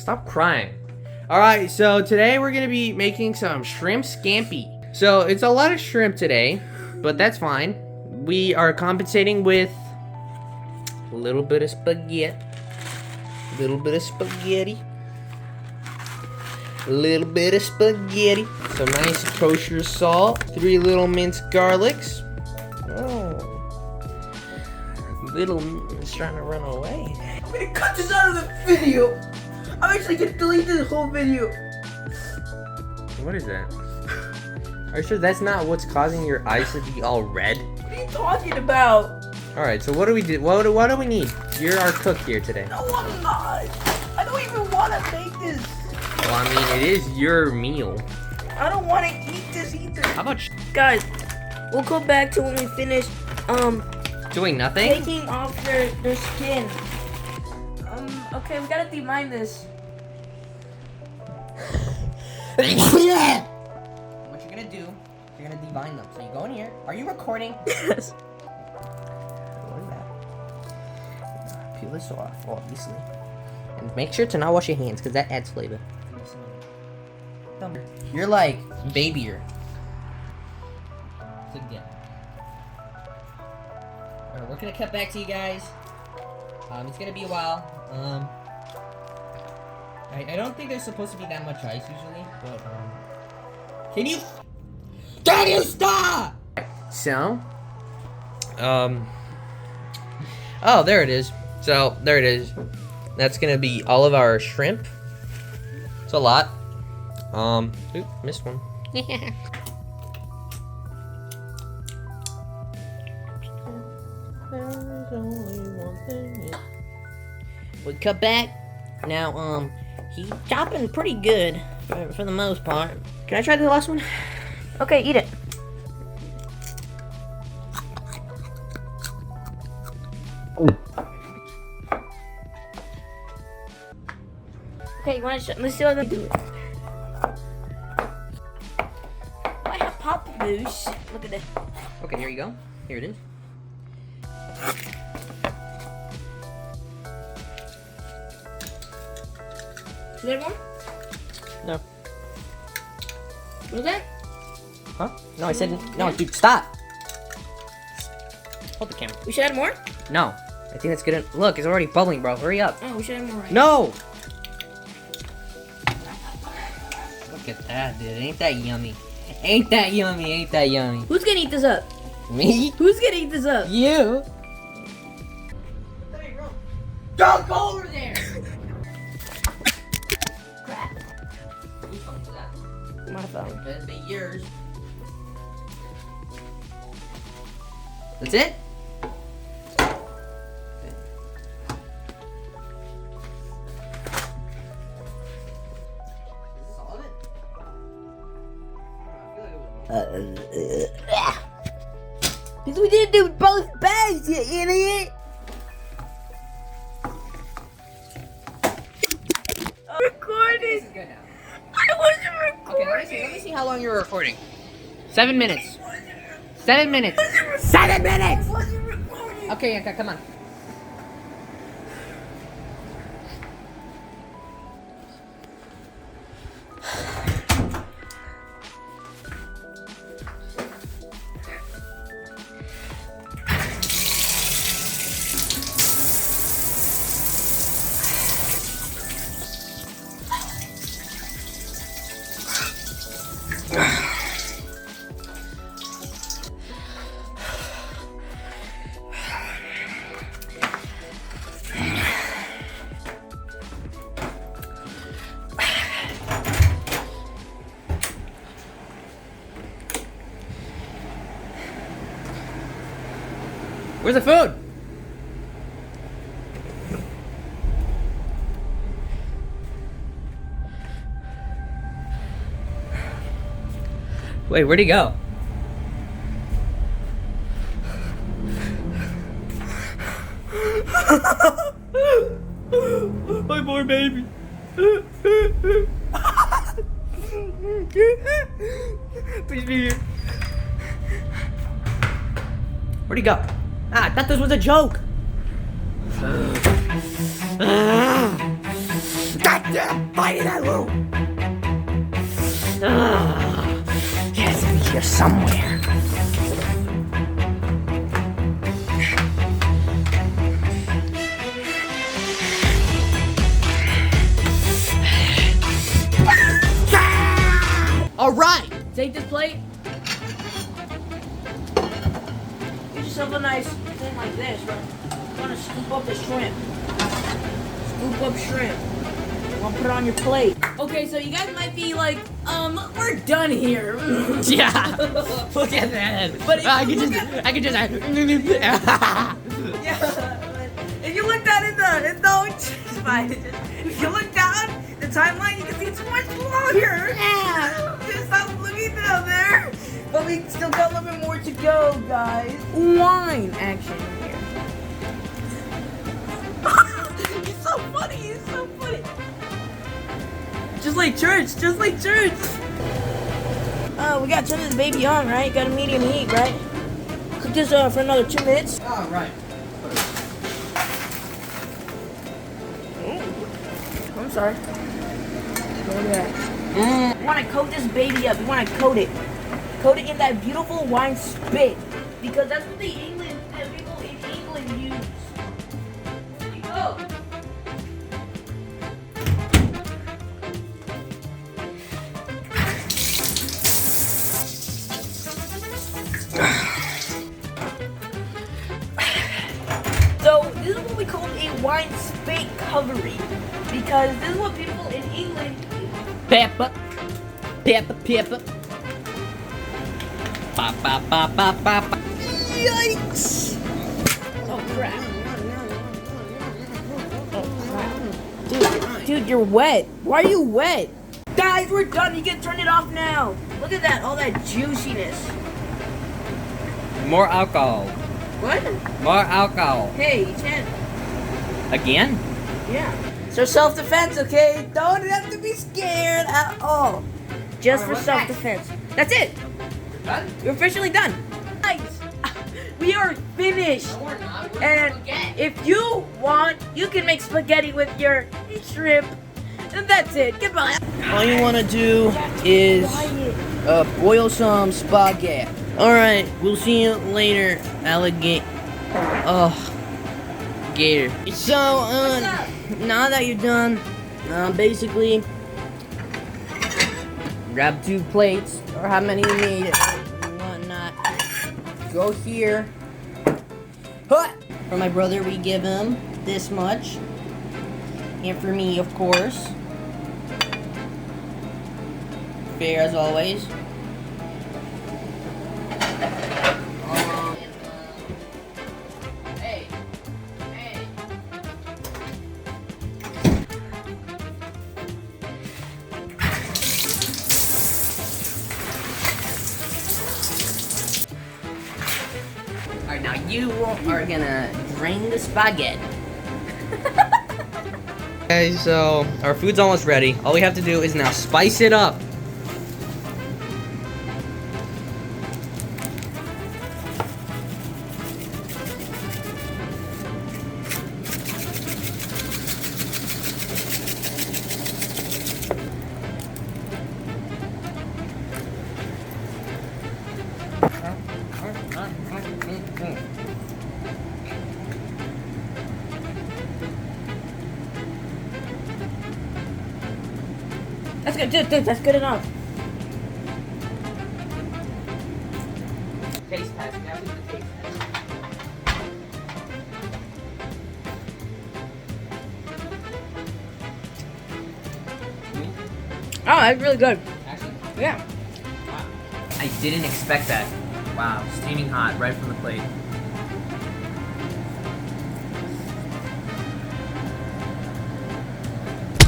Stop crying. Alright, so today we're gonna be making some shrimp scampi. So it's a lot of shrimp today, but that's fine. We are compensating with a little bit of spaghetti. A little bit of spaghetti. A little bit of spaghetti. Some nice kosher salt. 3 little minced garlics. Oh. Little is trying to run away. I'm gonna cut this out of the video. I'm actually gonna delete this whole video. What is that? Are you sure that's not what's causing your eyes to be all red? What are you talking about? Alright, so what do we do? What do we need? You're our cook here today. No, I'm not. I don't even want to make this. Well, I mean, it is your meal. I don't want to eat this either. How about Guys, we'll go back to when we finish doing nothing? taking off their skin. Okay, we gotta demine this. What you're gonna do, you're gonna divine them. So you go in here. Are you recording? Yes. What is that? Peel this off, obviously. And make sure to not wash your hands, because that adds flavor. You're like babyer. So again. Alright, we're gonna cut back to you guys. It's gonna be a while. I don't think there's supposed to be that much ice usually, but Can you stop? So, oh, there it is. So, there it is. That's gonna be all of our shrimp. It's a lot. Oop, missed one. We cut back. Now, he's chopping pretty good for the most part. Can I try the last one? Okay, eat it. Okay, you wanna let's see how they do it. I have pop boost. Look at this. Okay, here you go. Here it is. Is there more? No. What was that? Huh? No, I said no, dude. Stop. Hold the camera. We should add more? No, I think that's good. Look, it's already bubbling, bro. Hurry up. Oh, we should add more. Right? No. Look at that, dude. Ain't that yummy? Ain't that yummy? Ain't that yummy? Who's gonna eat this up? Me? Who's gonna eat this up? You. Don't go over there! Crap. Whose phone is that? My phone. That'd be yours. That's it? Because we didn't do both bags, you idiot! I'm recording! This is good now. I wasn't recording! Okay, let me see how long you were recording. 7 minutes. 7 minutes. 7 minutes! I wasn't recording! Okay, Yanka, come on. Where's the food? Wait, where'd he go? My poor baby. Please be here. Where'd he go? Ah, I thought this was a joke. God Fighting that loop. It has to be here somewhere. All right. Take this plate. Get yourself a nice thing like this, right? You want to scoop up the shrimp. Scoop up shrimp. You want to put it on your plate. Okay, so you guys might be like, we're done here. Yeah. Look at that. But I can just. Yeah, but if you look down in the it's fine. If you look down the timeline, you can see it's much longer. Yeah. Just stop looking down there. But we still got a little bit more to go, guys. Wine action here. He's so funny. He's so funny. Just like church. Just like church. We gotta turn this baby on, right? Got a medium heat, right? Cook this for another 2 minutes. All right. I'm sorry. Look at that. You want to coat this baby up. You want to coat it. Coat it in that beautiful wine spit. Because that's what the people in England use. Here you go. So this is what we call a wine spit covering. Because this is what people in England do. Pepper. Pop. Yikes! Oh crap. Oh crap. Dude, you're wet. Why are you wet? Guys, we're done. You can turn it off now. Look at that, all that juiciness. More alcohol. What? More alcohol. Hey, you can't. Again? Yeah. So self-defense, okay? Don't have to be scared at all. Just for self-defense. That's it. Done? You're officially done. Guys, we are finished. No, we're not. We're And spaghetti. if you want, you can make spaghetti with your shrimp. And that's it. Goodbye. All you want to do is boil some spaghetti. Alright, we'll see you later, alligator. Oh, gator. So, now that you're done, basically, grab 2 plates, or how many you need, and whatnot. Go here. Huh! For my brother, we give him this much. And for me, of course. Fair as always. Hey. Alright, now you are gonna drain the spaghetti. Okay, so our food's almost ready. All we have to do is now spice it up. That's good, dude, that's good enough. Taste test. Now do the taste test. Oh, that's really good. Actually, Yeah. wow. I didn't expect that. Wow, steaming hot right from the plate.